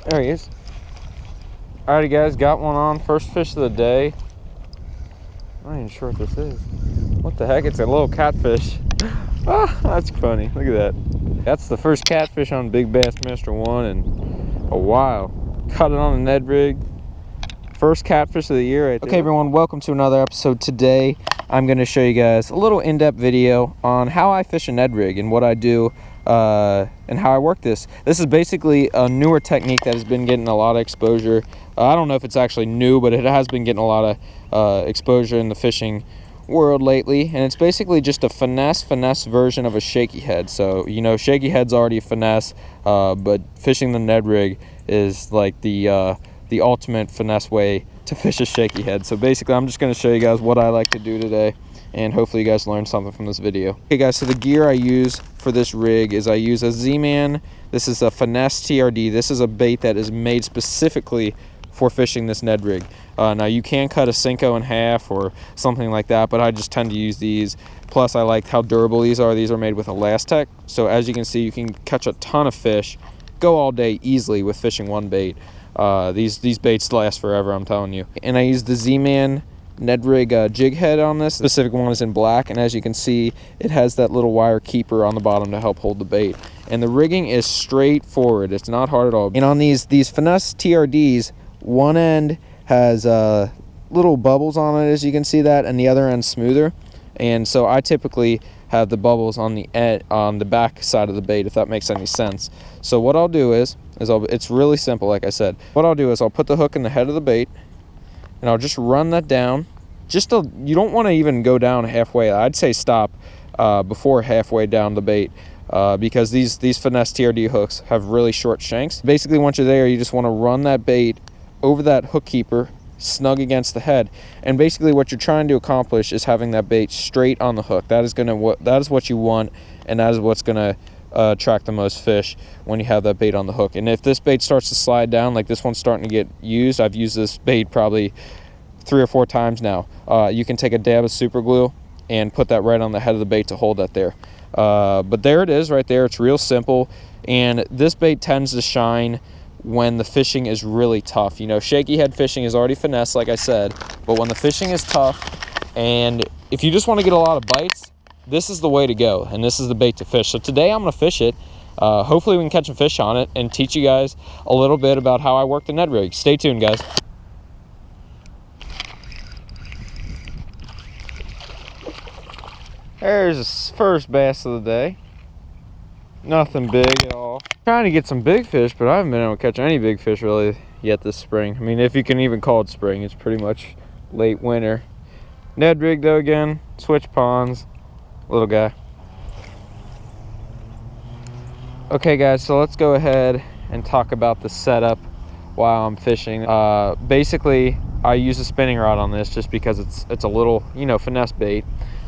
There he is. Alrighty guys, got one on. First fish of the day. I'm not even sure what this is. What the heck? It's a little catfish. Ah, that's funny. Look at that. That's the first catfish on Big Bass Master 1 in a while. Caught it on a Ned rig. First catfish of the year right there. Okay everyone, welcome to another episode. Today I'm going to show you guys a little in-depth video on how I fish a Ned rig and what I do and how I work this. This is basically a newer technique that has been getting a lot of exposure. I don't know if it's actually new, but it has been getting a lot of exposure in the fishing world lately, and it's basically just a finesse version of a shaky head. So you know, shaky head's already a finesse, but fishing the Ned rig is like the ultimate finesse way to fish a shaky head. So basically I'm just going to show you guys what I like to do today, and hopefully you guys learned something from this video. Okay guys, so the gear I use for this rig is I use a Z-Man. This is a Finesse TRD. This is a bait that is made specifically for fishing this Ned rig. Now you can cut a Cinco in half or something like that, but I just tend to use these. Plus I like how durable these are. These are made with Elastec, so as you can see, you can catch a ton of fish, go all day easily with fishing one bait. These baits last forever, I'm telling you. And I use the Z-Man Ned rig jig head on this. The specific one is in black, and as you can see, it has that little wire keeper on the bottom to help hold the bait. And the rigging is straightforward. It's not hard at all. And on these Finesse TRDs, one end has little bubbles on it, as you can see that, and the other end's smoother. And so I typically have the bubbles on the back side of the bait, if that makes any sense. So what I'll do is it's really simple, like I said. What I'll do is I'll put the hook in the head of the bait, and I'll just run that down. You don't want to even go down halfway. I'd say stop before halfway down the bait, because these Finesse TRD hooks have really short shanks. Basically, once you're there, you just want to run that bait over that hook keeper, snug against the head, and basically what you're trying to accomplish is having that bait straight on the hook. That is what you want, and that is what's gonna attract the most fish when you have that bait on the hook. And if this bait starts to slide down, like this one's starting to get used, I've used this bait probably 3 or 4 times now, you can take a dab of super glue and put that right on the head of the bait to hold that there. But there it is right there. It's real simple, and this bait tends to shine when the fishing is really tough. You know, shaky head fishing is already finesse, like I said, but when the fishing is tough, and if you just want to get a lot of bites, this is the way to go, and this is the bait to fish. So today I'm going to fish it. Hopefully we can catch a fish on it and teach you guys a little bit about how I work the Ned rig. Stay tuned, guys. There's the first bass of the day. Nothing big at all. Trying to get some big fish, but I haven't been able to catch any big fish really yet this spring. I mean, if you can even call it spring, it's pretty much late winter. Ned rig though again, switch ponds, little guy. Okay guys, so let's go ahead and talk about the setup while I'm fishing. Basically, I use a spinning rod on this just because it's a little, you know, finesse bait.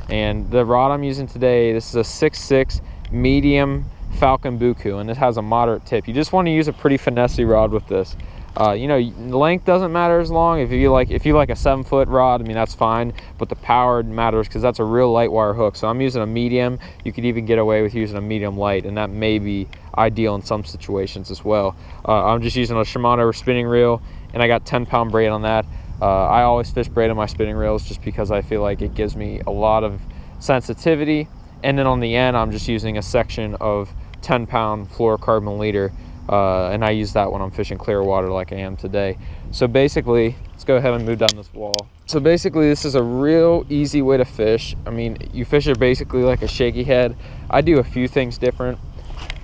And the rod I'm using today, this is a 6'6" medium Falcon Buku, and it has a moderate tip. You just want to use a pretty finessey rod with this. You know, length doesn't matter as long. If you like a 7-foot rod, I mean, that's fine, but the power matters because that's a real light wire hook. So I'm using a medium. You could even get away with using a medium light, and that may be ideal in some situations as well. I'm just using a Shimano spinning reel, and I got 10-pound braid on that. I always fish braid on my spinning reels just because I feel like it gives me a lot of sensitivity. And then on the end, I'm just using a section of 10-pound fluorocarbon leader, and I use that when I'm fishing clear water like I am today. So basically, let's go ahead and move down this wall. So basically, this is a real easy way to fish. I mean, you fish it basically like a shaky head. I do a few things different.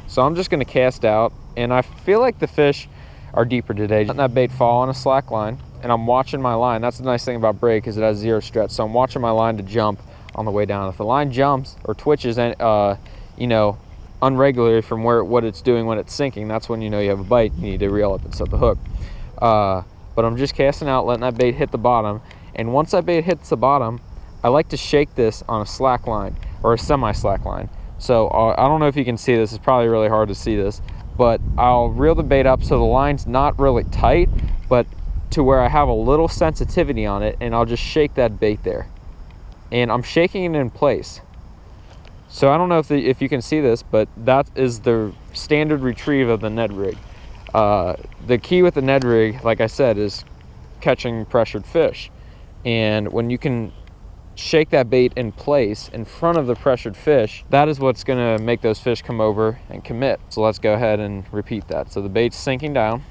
So I'm just gonna cast out, and I feel like the fish are deeper today. Letting that bait fall on a slack line, and I'm watching my line. That's the nice thing about braid, because it has 0 stretch. So I'm watching my line to jump on the way down. If the line jumps or twitches, and you know, unregularly from what it's doing when it's sinking, that's when you know you have a bite. You need to reel up and set the hook. But I'm just casting out, letting that bait hit the bottom, and once that bait hits the bottom, I like to shake this on a slack line or a semi-slack line. So I don't know if you can see this. It's probably really hard to see this, but I'll reel the bait up so the line's not really tight, but to where I have a little sensitivity on it, and I'll just shake that bait there. And I'm shaking it in place. So I don't know if you can see this, but that is the standard retrieve of the Ned rig. The key with the Ned rig, like I said, is catching pressured fish. And when you can shake that bait in place in front of the pressured fish, that is what's gonna make those fish come over and commit. So let's go ahead and repeat that. So the bait's sinking down.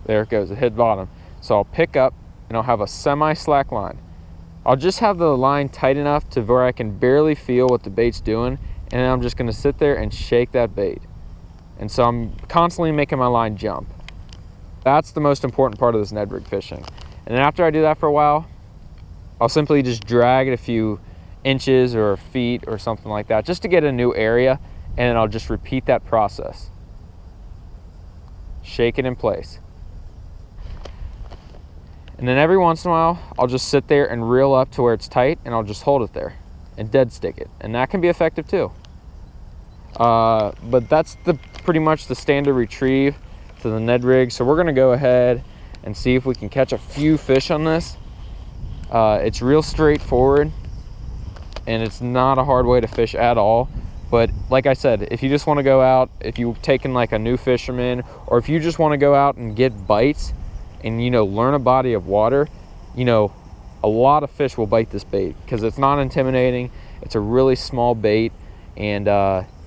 There it goes, it hit bottom. So I'll pick up and I'll have a semi-slack line. I'll just have the line tight enough to where I can barely feel what the bait's doing, and then I'm just gonna sit there and shake that bait. And so I'm constantly making my line jump. That's the most important part of this Ned rig fishing. And then after I do that for a while, I'll simply just drag it a few inches or feet or something like that, just to get a new area, and then I'll just repeat that process. Shake it in place. And then every once in a while, I'll just sit there and reel up to where it's tight, and I'll just hold it there and dead stick it. And that can be effective too. But that's pretty much the standard retrieve to the Ned rig. So we're gonna go ahead and see if we can catch a few fish on this. It's real straightforward, and it's not a hard way to fish at all. But like I said, if you just want to go out, if you've taken like a new fisherman, or if you just want to go out and get bites and, you know, learn a body of water, you know, a lot of fish will bite this bait because it's not intimidating. It's a really small bait, and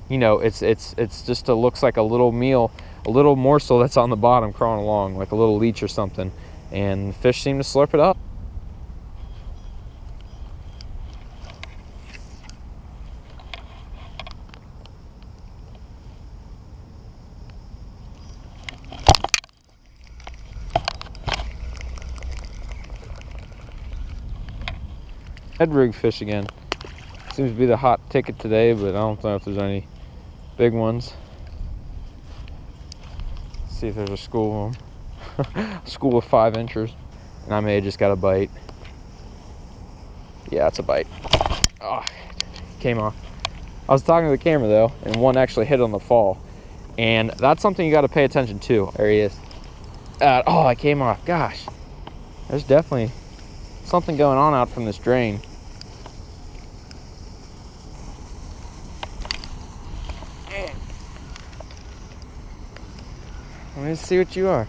you know, it's just looks like a little meal, a little morsel that's on the bottom crawling along, like a little leech or something, and fish seem to slurp it up. Ned rig fish again. Seems to be the hot ticket today, but I don't know if there's any big ones. Let's see if there's a school of them. School of 5 inchers. And I may have just got a bite. Yeah, it's a bite. Oh, came off. I was talking to the camera though, and one actually hit on the fall. And that's something you got to pay attention to. There he is. Oh, it came off. Gosh. There's definitely something going on out from this drain. Let me see what you are.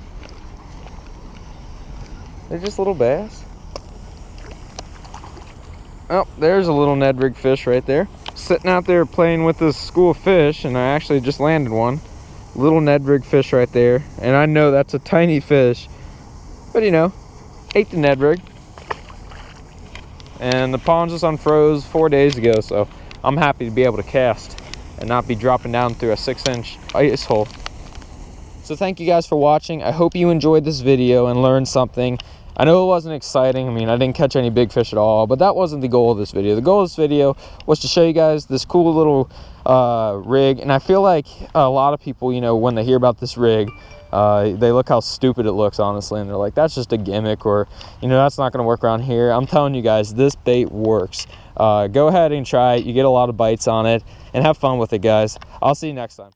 They're just little bass. Oh, there's a little Ned rig fish right there. Sitting out there playing with this school of fish, and I actually just landed one. Little Ned rig fish right there. And I know that's a tiny fish, but you know, ate the Ned rig. And the pond just unfroze 4 days ago, so I'm happy to be able to cast and not be dropping down through a 6-inch ice hole. So thank you guys for watching. I hope you enjoyed this video and learned something. I know it wasn't exciting. I mean, I didn't catch any big fish at all, but that wasn't the goal of this video. The goal of this video was to show you guys this cool little rig. And I feel like a lot of people, you know, when they hear about this rig, they look how stupid it looks, honestly, and they're like, that's just a gimmick, or, you know, that's not going to work around here. I'm telling you guys, this bait works. Go ahead and try it. You get a lot of bites on it, and have fun with it, guys. I'll see you next time.